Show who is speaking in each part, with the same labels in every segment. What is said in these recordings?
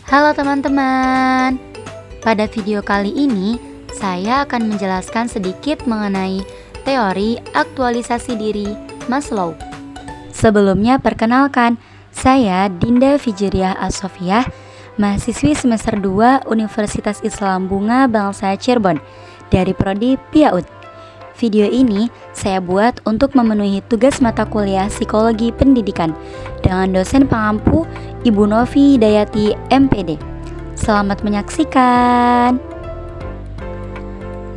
Speaker 1: Halo teman-teman, pada video kali ini saya akan menjelaskan sedikit mengenai teori aktualisasi diri Maslow. Sebelumnya perkenalkan, saya Dinda Fijriah As-Sofiah, mahasiswi semester 2 Universitas Islam Bunga Bangsa Cirebon dari Prodi PIAUD. Video ini saya buat untuk memenuhi tugas mata kuliah Psikologi Pendidikan dengan dosen pengampu Ibu Novi Hidayati MPD. Selamat menyaksikan.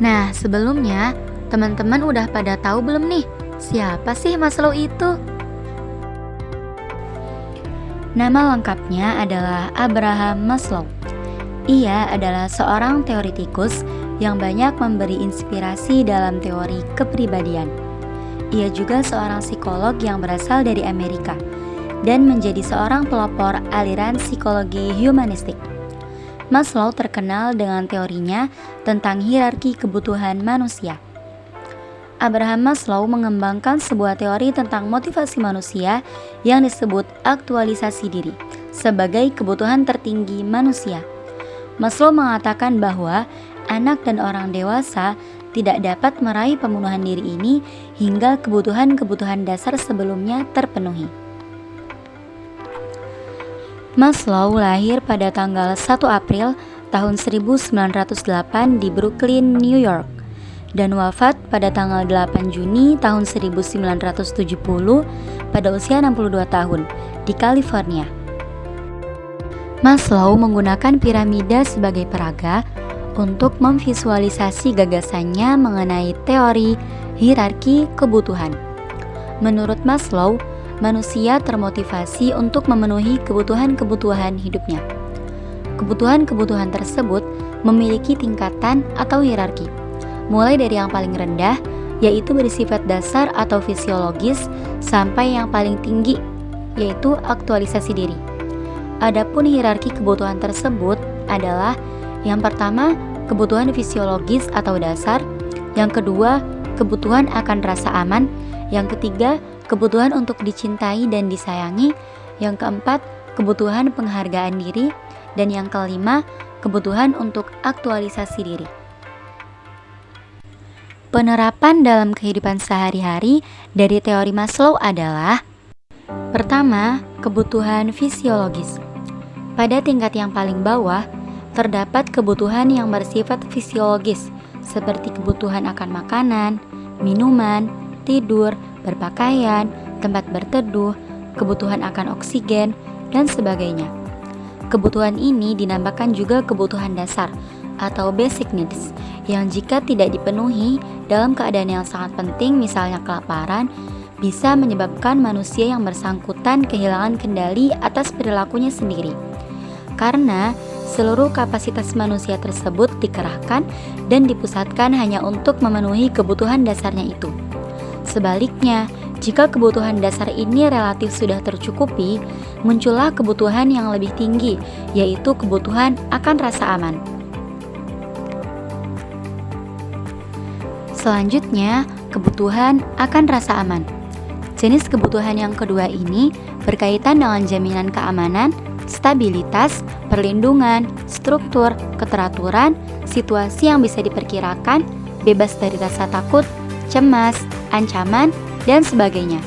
Speaker 1: Nah, sebelumnya teman-teman udah pada tahu belum nih siapa sih Maslow itu? Nama lengkapnya adalah Abraham Maslow. Ia adalah seorang teoretikus yang banyak memberi inspirasi dalam teori kepribadian. Ia juga seorang psikolog yang berasal dari Amerika dan menjadi seorang pelopor aliran psikologi humanistik. Maslow terkenal dengan teorinya tentang hierarki kebutuhan manusia. Abraham Maslow mengembangkan sebuah teori tentang motivasi manusia yang disebut aktualisasi diri sebagai kebutuhan tertinggi manusia. Maslow mengatakan bahwa anak dan orang dewasa tidak dapat meraih pembunuhan diri ini hingga kebutuhan-kebutuhan dasar sebelumnya terpenuhi. Maslow lahir pada tanggal 1 April tahun 1908 di Brooklyn, New York, dan wafat pada tanggal 8 Juni tahun 1970 pada usia 62 tahun di California. Maslow menggunakan piramida sebagai peraga untuk memvisualisasi gagasannya mengenai teori hierarki kebutuhan. Menurut Maslow, manusia termotivasi untuk memenuhi kebutuhan-kebutuhan hidupnya. Kebutuhan-kebutuhan tersebut memiliki tingkatan atau hierarki, mulai dari yang paling rendah, yaitu bersifat dasar atau fisiologis, sampai yang paling tinggi, yaitu aktualisasi diri. Adapun hierarki kebutuhan tersebut adalah yang pertama, kebutuhan fisiologis atau dasar, yang kedua, kebutuhan akan rasa aman, yang ketiga, kebutuhan untuk dicintai dan disayangi, yang keempat, kebutuhan penghargaan diri, dan yang kelima, kebutuhan untuk aktualisasi diri. Penerapan dalam kehidupan sehari-hari dari teori Maslow adalah: pertama, kebutuhan fisiologis. Pada tingkat yang paling bawah, terdapat kebutuhan yang bersifat fisiologis, seperti kebutuhan akan makanan, minuman, tidur, berpakaian, tempat berteduh, kebutuhan akan oksigen, dan sebagainya. Kebutuhan ini dinamakan juga kebutuhan dasar atau basic needs, yang jika tidak dipenuhi dalam keadaan yang sangat penting, misalnya kelaparan, bisa menyebabkan manusia yang bersangkutan kehilangan kendali atas perilakunya sendiri. Karena seluruh kapasitas manusia tersebut dikerahkan dan dipusatkan hanya untuk memenuhi kebutuhan dasarnya itu. Sebaliknya, jika kebutuhan dasar ini relatif sudah tercukupi, muncullah kebutuhan yang lebih tinggi, yaitu kebutuhan akan rasa aman. Selanjutnya, kebutuhan akan rasa aman. Jenis kebutuhan yang kedua ini berkaitan dengan jaminan keamanan, stabilitas, perlindungan, struktur, keteraturan, situasi yang bisa diperkirakan, bebas dari rasa takut, cemas, ancaman, dan sebagainya.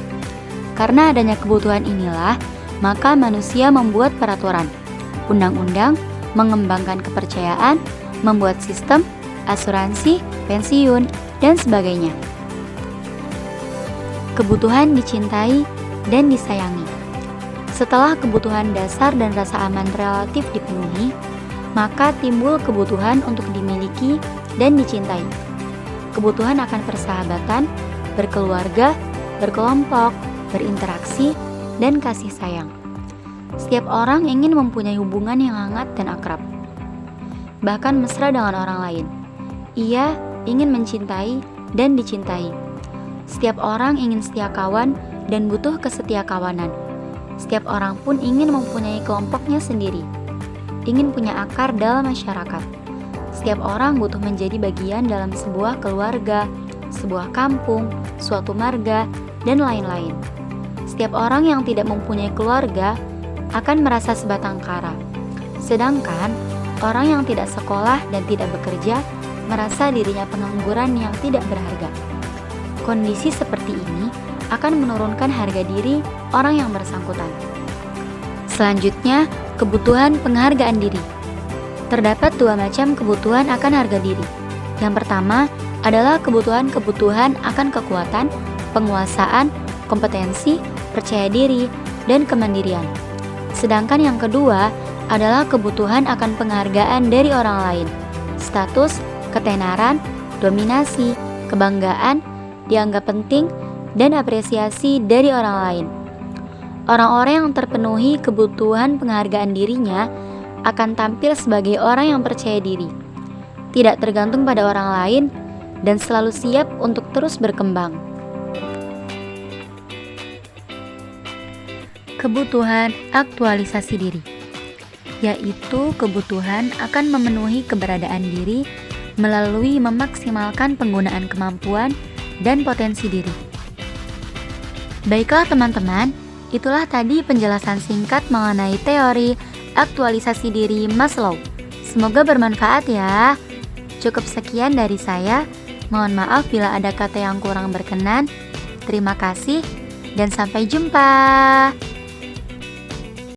Speaker 1: Karena adanya kebutuhan inilah, maka manusia membuat peraturan, undang-undang, mengembangkan kepercayaan, membuat sistem, asuransi, pensiun, dan sebagainya. Kebutuhan dicintai dan disayangi. Setelah kebutuhan dasar dan rasa aman relatif dipenuhi, maka timbul kebutuhan untuk dimiliki dan dicintai. Kebutuhan akan persahabatan, berkeluarga, berkelompok, berinteraksi, dan kasih sayang. Setiap orang ingin mempunyai hubungan yang hangat dan akrab, bahkan mesra dengan orang lain. Ia ingin mencintai dan dicintai. Setiap orang ingin setia kawan dan butuh kesetiakawanan. Setiap orang pun ingin mempunyai kelompoknya sendiri, ingin punya akar dalam masyarakat. Setiap orang butuh menjadi bagian dalam sebuah keluarga, sebuah kampung, suatu marga, dan lain-lain. Setiap orang yang tidak mempunyai keluarga akan merasa sebatang kara. Sedangkan orang yang tidak sekolah dan tidak bekerja merasa dirinya pengangguran yang tidak berharga. Kondisi seperti ini akan menurunkan harga diri orang yang bersangkutan. Selanjutnya, kebutuhan penghargaan diri. Terdapat dua macam kebutuhan akan harga diri. Yang pertama adalah kebutuhan-kebutuhan akan kekuatan, penguasaan, kompetensi, percaya diri, dan kemandirian. Sedangkan yang kedua adalah kebutuhan akan penghargaan dari orang lain, status, ketenaran, dominasi, kebanggaan, dianggap penting, dan apresiasi dari orang lain. Orang-orang yang terpenuhi kebutuhan penghargaan dirinya akan tampil sebagai orang yang percaya diri, tidak tergantung pada orang lain, dan selalu siap untuk terus berkembang. Kebutuhan aktualisasi diri, yaitu kebutuhan akan memenuhi keberadaan diri melalui memaksimalkan penggunaan kemampuan dan potensi diri. Baiklah teman-teman, itulah tadi penjelasan singkat mengenai teori aktualisasi diri Maslow. Semoga bermanfaat ya. Cukup sekian dari saya. Mohon maaf bila ada kata yang kurang berkenan. Terima kasih dan sampai jumpa.